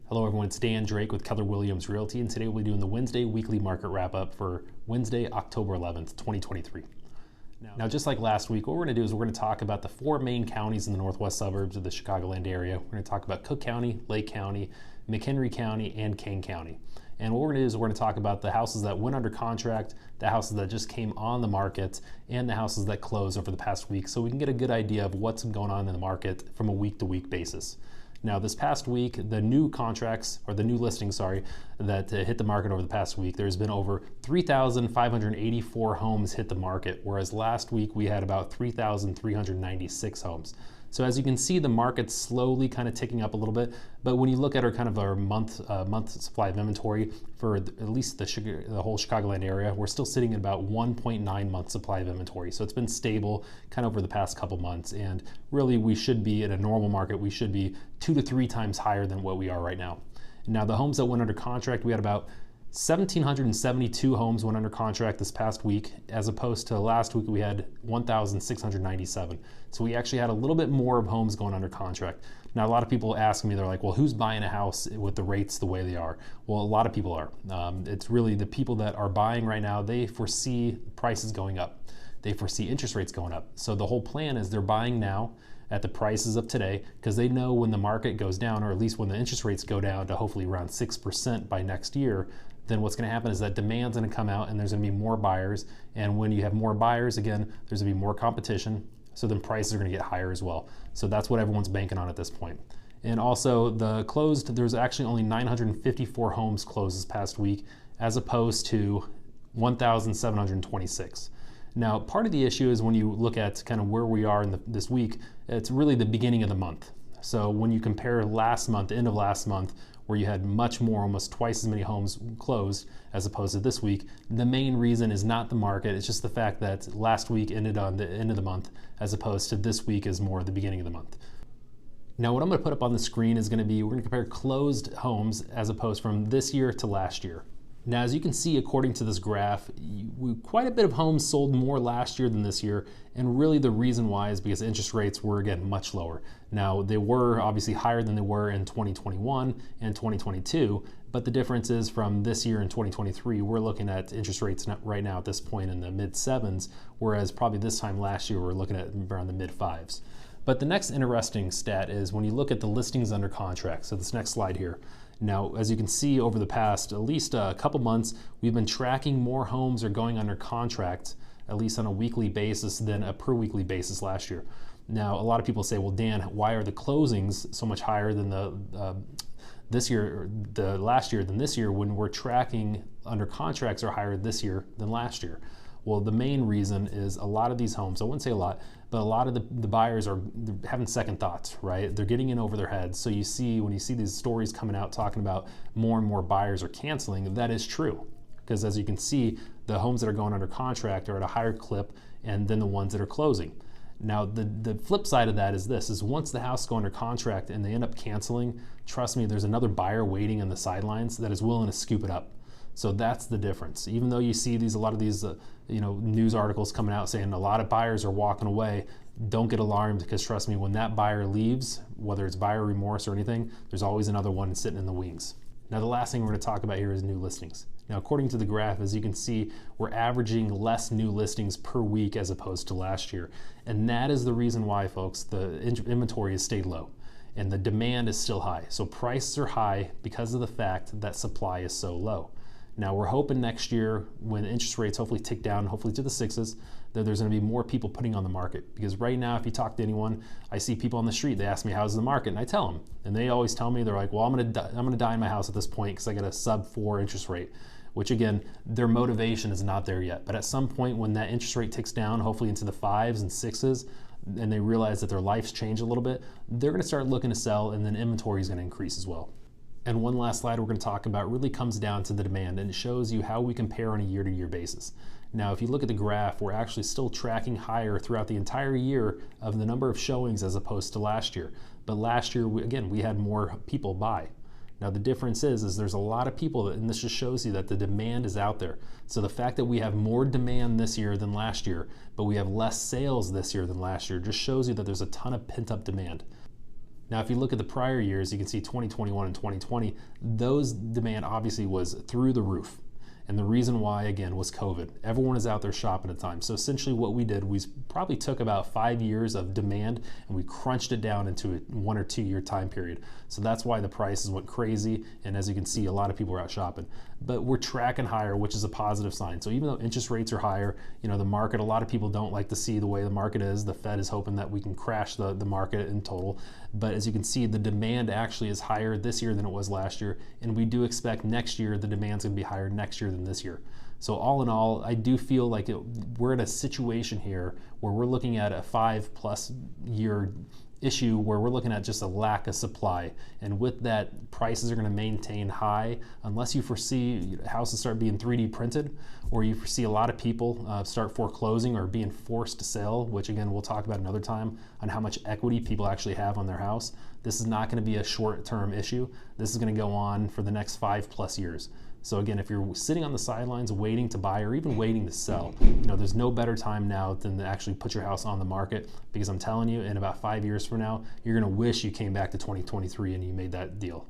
Hello everyone, it's Dan Drake with Keller Williams Realty, and today we'll be doing the Wednesday weekly market wrap-up for Wednesday, October 11th, 2023. Now, just like last week, what we're going to do is we're going to talk about the four main counties in the northwest suburbs of the Chicagoland area. We're going to talk about Cook County, Lake County, McHenry County, and Kane County. And what we're going to do is we're going to talk about the houses that went under contract, the houses that just came on the market, and the houses that closed over the past week, so we can get a good idea of what's going on in the market from a week-to-week basis. Now, this past week, the new contracts, or the new listings, that hit the market over the past week, there's been over 3,584 homes hit the market, whereas last week we had about 3,396 homes. So as you can see, the market's slowly kind of ticking up a little bit, but when you look at our month supply of inventory for at least the whole Chicagoland area, we're still sitting at about 1.9 month supply of inventory. So it's been stable kind of over the past couple months, and really we should be in a normal market, we should be 2 to 3 times higher than what we are right now. Now, the homes that went under contract, we had about 1,772 homes went under contract this past week, as opposed to last week we had 1,697. So we actually had a little bit more of homes going under contract. Now, a lot of people ask me, they're like, well, who's buying a house with the rates the way they are? Well, a lot of people are. It's really the people that are buying right now, they foresee prices going up. They foresee interest rates going up. So the whole plan is they're buying now at the prices of today, because they know when the market goes down, or at least when the interest rates go down to hopefully around 6% by next year, then what's going to happen is that demand's going to come out and there's going to be more buyers. And when you have more buyers, again, there's going to be more competition. So then prices are going to get higher as well. So that's what everyone's banking on at this point. And also the closed, there's actually only 954 homes closed this past week, as opposed to 1,726. Now, part of the issue is when you look at kind of where we are in this week, it's really the beginning of the month. So when you compare last month, end of last month, where you had much more, almost twice as many homes closed as opposed to this week, the main reason is not the market, it's just the fact that last week ended on the end of the month, as opposed to this week is more the beginning of the month. Now, what I'm going to put up on the screen is going to be, we're going to compare closed homes as opposed from this year to last year. Now, as you can see, according to this graph, quite a bit of homes sold more last year than this year, and really the reason why is because interest rates were, again, much lower. Now, they were obviously higher than they were in 2021 and 2022, but the difference is from this year in 2023, we're looking at interest rates right now at this point in the mid-7s, whereas probably this time last year we're looking at around the mid-5s. But the next interesting stat is when you look at the listings under contract, so this next slide here. Now, as you can see, over the past at least a couple months, we've been tracking more homes are going under contract, at least on a weekly basis, than a per weekly basis last year. Now, a lot of people say, well, Dan, why are the closings so much higher than the last year than this year, when we're tracking under contracts are higher this year than last year? Well, the main reason is a lot of these homes, I wouldn't say a lot, but a lot of the buyers are having second thoughts, right? They're getting in over their heads. So when you see these stories coming out talking about more and more buyers are canceling, that is true. Because as you can see, the homes that are going under contract are at a higher clip than the ones that are closing. Now, the flip side of that is this, is once the house goes under contract and they end up canceling, trust me, there's another buyer waiting on the sidelines that is willing to scoop it up. So that's the difference. Even though you see a lot of these news articles coming out saying a lot of buyers are walking away, don't get alarmed, because trust me, when that buyer leaves, whether it's buyer remorse or anything, there's always another one sitting in the wings. Now, the last thing we're going to talk about here is new listings. Now, according to the graph, as you can see, we're averaging less new listings per week as opposed to last year. And that is the reason why, folks, the inventory has stayed low and the demand is still high. So prices are high because of the fact that supply is so low. Now, we're hoping next year, when interest rates hopefully tick down, hopefully to the 6s, that there's going to be more people putting on the market. Because right now, if you talk to anyone, I see people on the street, they ask me, how's the market? And I tell them. And they always tell me, they're like, well, I'm going to die in my house at this point because I got a sub-4 interest rate. Which again, their motivation is not there yet. But at some point when that interest rate ticks down, hopefully into the 5s and 6s, and they realize that their life's changed a little bit, they're going to start looking to sell, and then inventory is going to increase as well. And one last slide we're going to talk about really comes down to the demand, and it shows you how we compare on a year-to-year basis. Now, if you look at the graph, we're actually still tracking higher throughout the entire year of the number of showings as opposed to last year. But last year, we had more people buy. Now, the difference is there's a lot of people, and this just shows you that the demand is out there. So the fact that we have more demand this year than last year, but we have less sales this year than last year, just shows you that there's a ton of pent-up demand. Now, if you look at the prior years, you can see 2021 and 2020, those demand obviously was through the roof. And the reason why, again, was COVID. Everyone is out there shopping at the time. So essentially what we did, we probably took about 5 years of demand and we crunched it down into a 1 or 2 year time period. So that's why the prices went crazy. And as you can see, a lot of people are out shopping. But we're tracking higher, which is a positive sign. So even though interest rates are higher, the market, a lot of people don't like to see the way the market is. The Fed is hoping that we can crash the market in total. But as you can see, the demand actually is higher this year than it was last year. And we do expect next year, the demand's gonna be higher next year than this year. So all in all, I do feel like we're in a situation here where we're looking at a 5+ year issue where we're looking at just a lack of supply. And with that, prices are going to maintain high unless you foresee houses start being 3D printed, or you foresee a lot of people start foreclosing or being forced to sell, which again, we'll talk about another time on how much equity people actually have on their house. This is not going to be a short-term issue. This is going to go on for the next 5+ years. So again, if you're sitting on the sidelines waiting to buy or even waiting to sell, there's no better time now than to actually put your house on the market, because I'm telling you, in about 5 years from now, you're gonna wish you came back to 2023 and you made that deal.